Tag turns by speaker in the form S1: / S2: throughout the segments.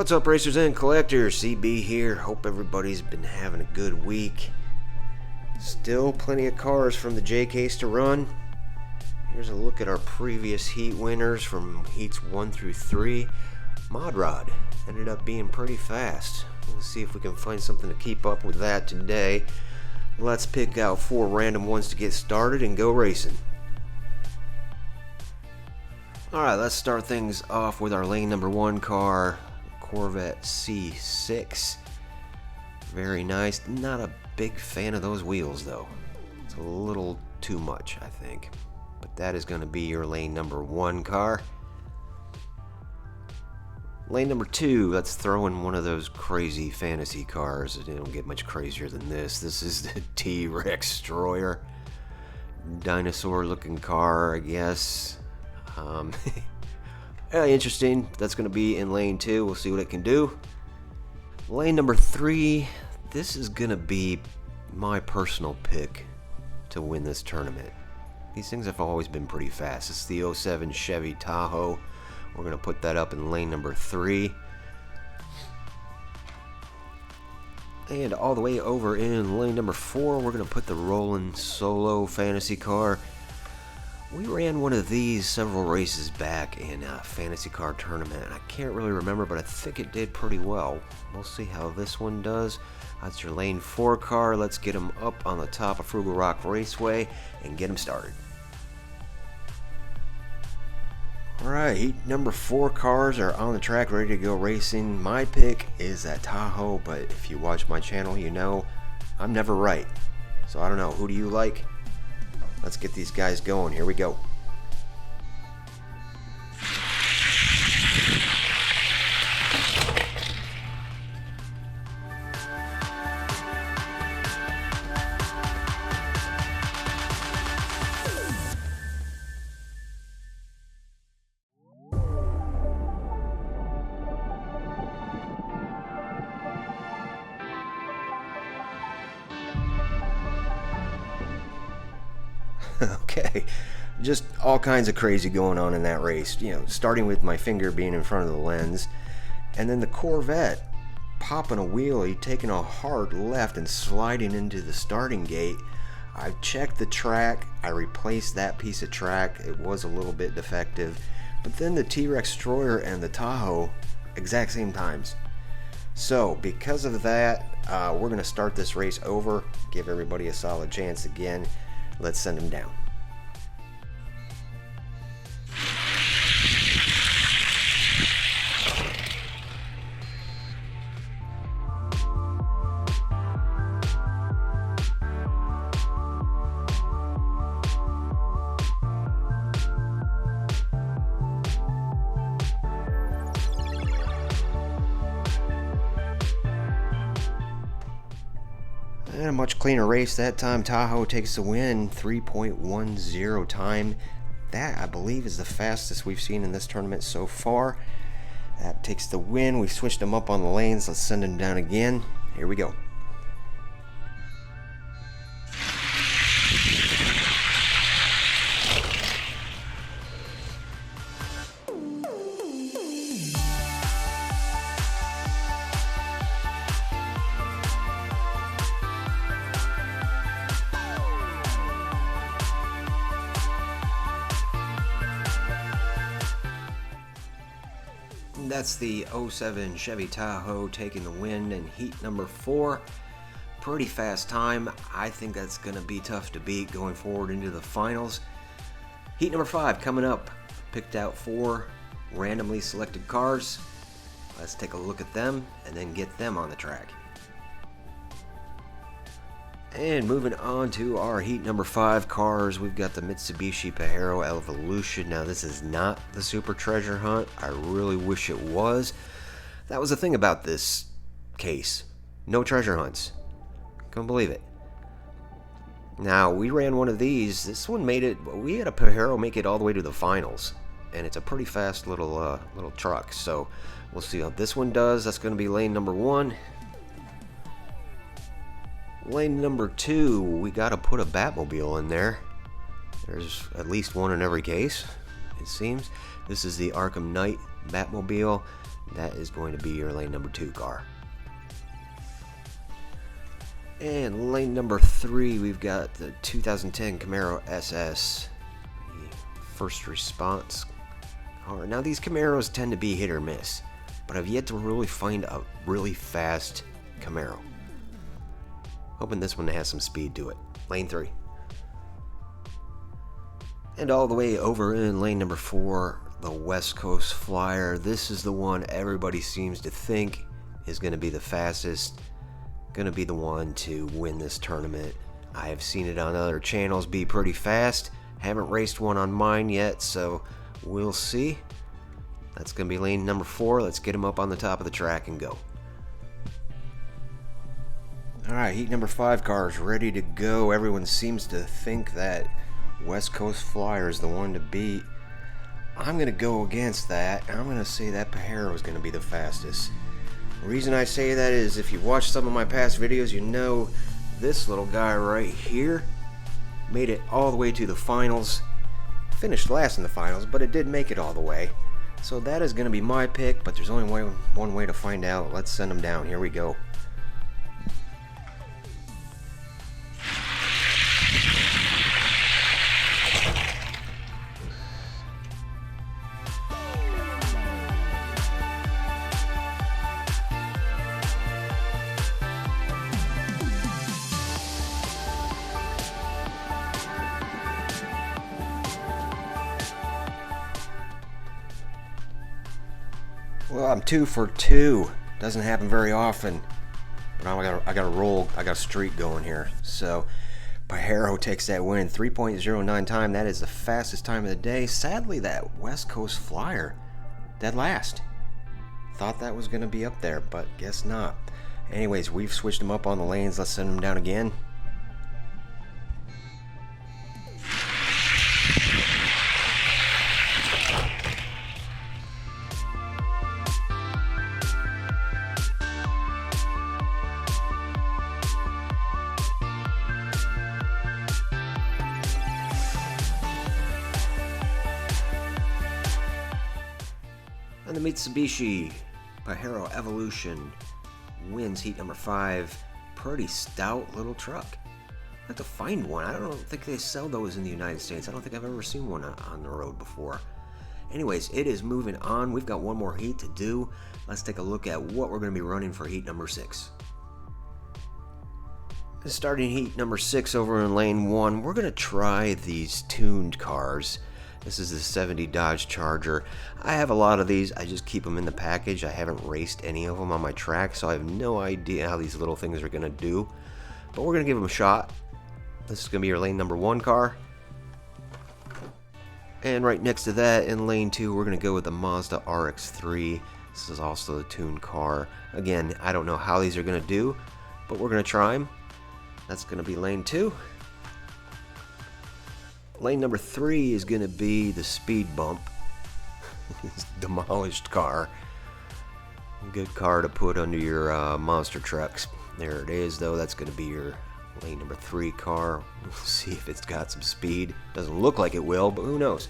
S1: What's up, racers and collectors? CB here. Hope everybody's been having a good week. Still plenty of cars from the J-Case to run. Here's a look at our previous heat winners from heats 1 through 3. Mod Rod ended up being pretty fast. Let's see if we can find something to keep up with that today. Let's pick out 4 random ones to get started and go racing. Alright, let's start things off with our lane number 1 car, Corvette C6. Very nice. Not a big fan of those wheels though. It's a little too much, I think. But that is going to be your lane number 1 car. Lane number 2, let's throw in one of those crazy fantasy cars. It don't get much crazier than this. This is the T-Rex Destroyer. Dinosaur looking car, I guess. Interesting. That's going to be in lane 2. We'll see what it can do. Lane number 3, this is going to be my personal pick to win this tournament. These things have always been pretty fast. It's the 07 Chevy Tahoe. We're going to put that up in lane number 3. And all the way over in lane number 4, we're going to put the Roland Solo fantasy car. We ran one of these several races back in a fantasy car tournament. I can't really remember, but I think it did pretty well. We'll see how this one does. That's your lane 4 car. Let's get them up on the top of Frugal Rock Raceway and get them started. Alright, heat number 4 cars are on the track ready to go racing. My pick is that Tahoe, but if you watch my channel, you know I'm never right. So I don't know, who do you like? Let's get these guys going. Here we go. Okay, just all kinds of crazy going on in that race. You know, starting with my finger being in front of the lens, and then the Corvette popping a wheelie, taking a hard left and sliding into the starting gate. I checked the track, I replaced that piece of track. It was a little bit defective, but then the T-Rex Destroyer and the Tahoe, exact same times. So because of that, we're going to start this race over, give everybody a solid chance again. Let's send them down. And a much cleaner race that time. Tahoe takes the win, 3.10 time. That, I believe, is the fastest we've seen in this tournament so far. That takes the win. We've switched them up on the lanes. Let's send them down again. Here we go. That's the 07 Chevy Tahoe taking the win in heat number 4. Pretty fast time. I think that's going to be tough to beat going forward into the finals. Heat number 5 coming up. Picked out 4 randomly selected cars. Let's take a look at them and then get them on the track. And moving on to our heat number 5 cars, we've got the Mitsubishi Pajero Evolution. Now this is not the Super Treasure Hunt. I really wish it was. That was the thing about this case. No treasure hunts. Couldn't believe it. Now we ran one of these. This one made it. We had a Pajero make it all the way to the finals, and it's a pretty fast little truck. So we'll see how this one does. That's going to be lane number 1. Lane number 2, we got to put a Batmobile in there. There's at least one in every case, it seems. This is the Arkham Knight Batmobile. that is going to be your lane number 2 car. And lane number 3, we've got the 2010 Camaro SS, the first response car. Now these Camaros tend to be hit or miss, but I've yet to really find a really fast Camaro. Hoping this one has some speed to it. Lane 3. And all the way over in lane number 4, the West Coast Flyer. This is the one everybody seems to think is going to be the fastest, going to be the one to win this tournament. I have seen it on other channels be pretty fast. Haven't raced one on mine yet, so we'll see. That's going to be lane number 4. Let's get him up on the top of the track and go. Alright, heat number 5 car is ready to go. Everyone seems to think that West Coast Flyer is the one to beat. I'm going to go against that. I'm going to say that Pajero is going to be the fastest. The reason I say that is if you watch some of my past videos, you know this little guy right here made it all the way to the finals. Finished last in the finals, but it did make it all the way. So that is going to be my pick, but there's only one way to find out. Let's send him down. Here we go. Well, I'm 2 for 2. Doesn't happen very often, but I got a roll. I got a streak going here. So Pajero takes that win, 3.09 time. That is the fastest time of the day. Sadly, that West Coast Flyer, dead last. Thought that was going to be up there, but guess not. Anyways, we've switched them up on the lanes. Let's send them down again. And the Mitsubishi Pajero Evolution wins heat number 5. Pretty stout little truck. I'd like to find one. I don't think they sell those in the United States. I don't think I've ever seen one on the road before. Anyways, it is moving on. We've got one more heat to do. Let's take a look at what we're going to be running for heat number 6. Starting heat number 6 over in lane 1, we're going to try these tuned cars. This is the 70 Dodge Charger. I have a lot of these. I just keep them in the package. I haven't raced any of them on my track, so I have no idea how these little things are going to do. But we're going to give them a shot. This is going to be your lane number 1 car. And right next to that, in lane 2, we're going to go with the Mazda RX-3. This is also a tuned car. Again, I don't know how these are going to do, but we're going to try them. That's going to be lane 2. Lane number 3 is going to be the speed bump. Demolished car. Good car to put under your monster trucks. There it is, though. That's going to be your lane number 3 car. We'll see if it's got some speed. Doesn't look like it will, but who knows.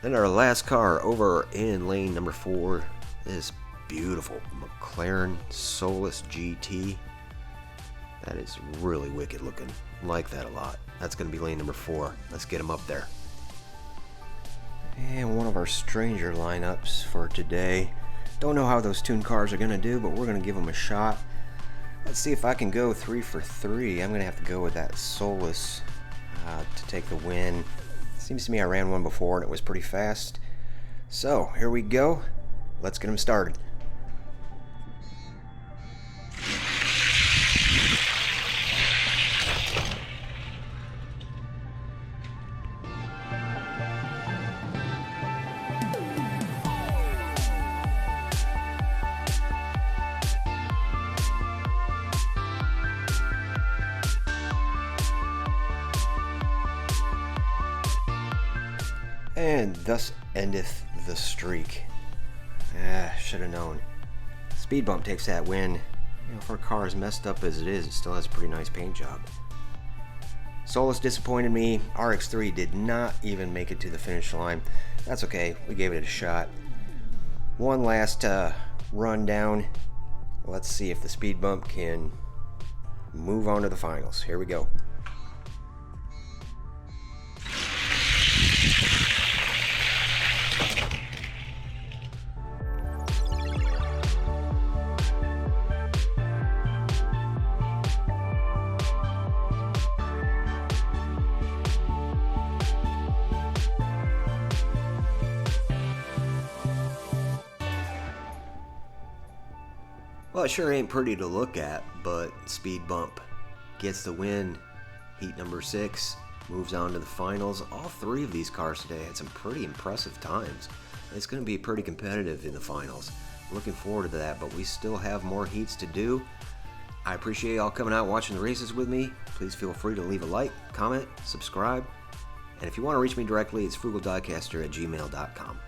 S1: Then our last car over in lane number 4. This beautiful McLaren Solus GT. That is really wicked looking. Like that a lot. That's going to be lane number 4. Let's get him up there. And one of our stranger lineups for today. Don't know how those tuned cars are going to do, but we're going to give them a shot. Let's see if I can go 3 for 3. I'm going to have to go with that Solus to take the win. Seems to me I ran one before and it was pretty fast. So here we go. Let's get them started. And thus endeth the streak. Should have known. Speed bump takes that win. You know, for a car as messed up as it is, it still has a pretty nice paint job. Solus disappointed me. RX-3 did not even make it to the finish line. That's okay. We gave it a shot. One last run down. Let's see if the speed bump can move on to the finals. Here we go. Well, it sure ain't pretty to look at, but Speed Bump gets the win. Heat number 6 moves on to the finals. All 3 of these cars today had some pretty impressive times. It's going to be pretty competitive in the finals. Looking forward to that, but we still have more heats to do. I appreciate y'all coming out and watching the races with me. Please feel free to leave a like, comment, subscribe. And if you want to reach me directly, it's frugaldiecaster@gmail.com.